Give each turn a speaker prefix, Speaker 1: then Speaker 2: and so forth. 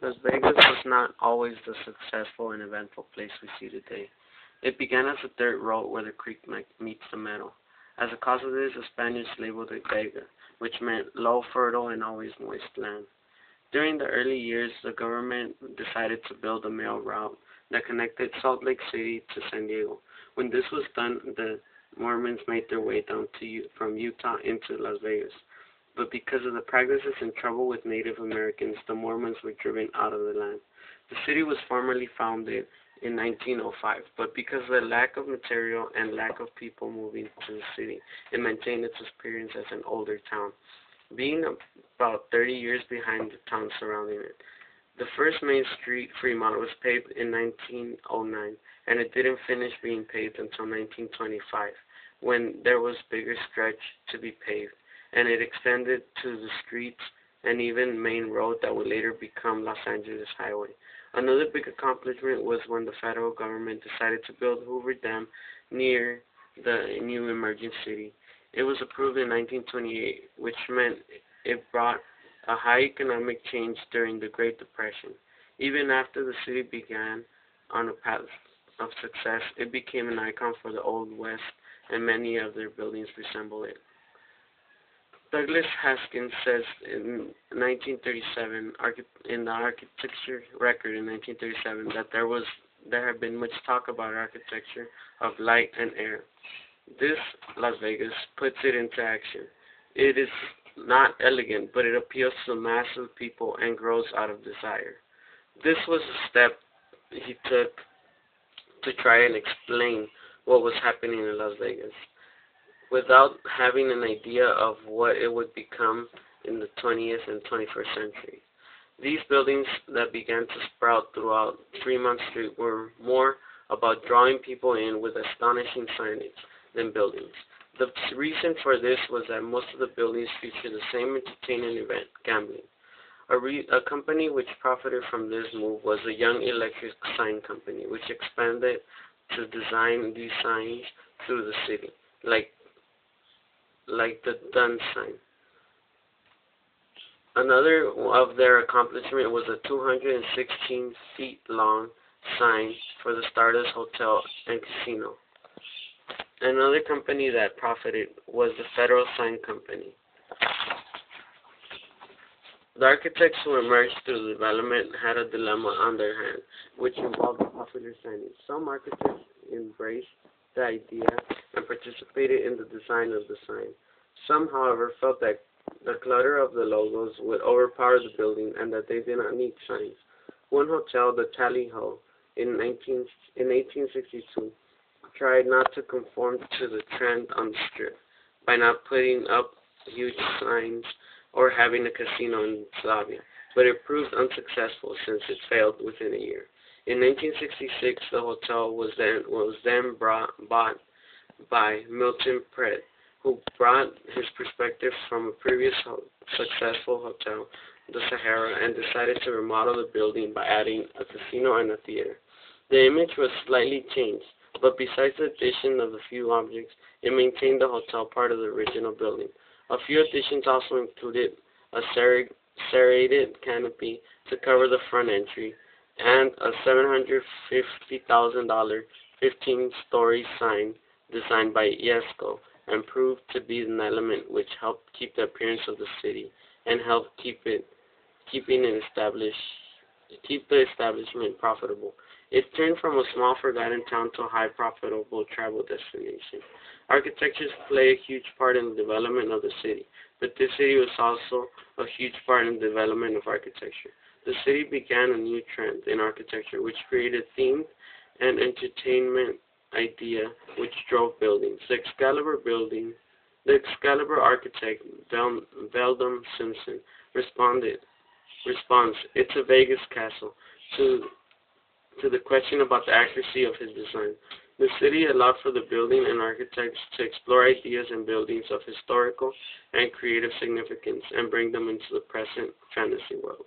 Speaker 1: Las Vegas was not always the successful and eventful place we see today. It began as a dirt road where the creek meets the meadow. As a cause of this, the Spaniards labeled it Vega, which meant low, fertile, and always moist land. During the early years, the government decided to build a mail route that connected Salt Lake City to San Diego. When this was done, the Mormons made their way down from Utah into Las Vegas. But because of the practices and trouble with Native Americans, the Mormons were driven out of the land. The city was formally founded in 1905, but because of the lack of material and lack of people moving to the city, it maintained its appearance as an older town, being about 30 years behind the towns surrounding it. The first main street, Fremont, was paved in 1909, and it didn't finish being paved until 1925, when there was bigger stretch to be paved, and it extended to the streets and even main road that would later become Los Angeles Highway. Another big accomplishment was when the federal government decided to build Hoover Dam near the new emerging city. It was approved in 1928, which meant it brought a high economic change during the Great Depression. Even after the city began on a path of success, it became an icon for the Old West, and many of their buildings resemble it. Douglas Haskins says in 1937, in the architecture record in 1937, that there had been much talk about architecture of light and air. This, Las Vegas, puts it into action. It is not elegant, but it appeals to the mass of people and grows out of desire. This was a step he took to try and explain what was happening in Las Vegas, without having an idea of what it would become in the 20th and 21st century. These buildings that began to sprout throughout Fremont Street were more about drawing people in with astonishing signage than buildings. The reason for this was that most of the buildings featured the same entertainment event, gambling. A company which profited from this move was the Young Electric Sign Company, which expanded to design these signs through the city, like the Dun sign. Another of their accomplishment was a 216 feet long sign for the Stardust Hotel and Casino. Another company that profited was the Federal Sign Company. The architects who emerged through the development had a dilemma on their hands, which involved popular signage. Some architects embraced the idea and participated in the design of the sign. Some, however, felt that the clutter of the logos would overpower the building and that they did not need signs. One hotel, the Tally Ho, in 1862, tried not to conform to the trend on the strip by not putting up huge signs or having a casino in its lobby, but it proved unsuccessful since it failed within a year. In 1966, the hotel was then bought by Milton Pratt, who brought his perspective from a previous successful hotel, the Sahara, and decided to remodel the building by adding a casino and a theater. The image was slightly changed, but besides the addition of a few objects, it maintained the hotel part of the original building. A few additions also included a serrated canopy to cover the front entry and a $750,000 15-story sign designed by Yesco, and proved to be an element which helped keep the appearance of the city and helped keep the establishment profitable. It turned from a small forgotten town to a high profitable travel destination. Architecture played a huge part in the development of the city, but this city was also a huge part in the development of architecture. The city began a new trend in architecture which created themed and entertainment idea which drove buildings. The Excalibur architect Veldum Simpson responds, "It's a Vegas castle," to the question about the accuracy of his design. The city allowed for the building and architects to explore ideas and buildings of historical and creative significance and bring them into the present fantasy world.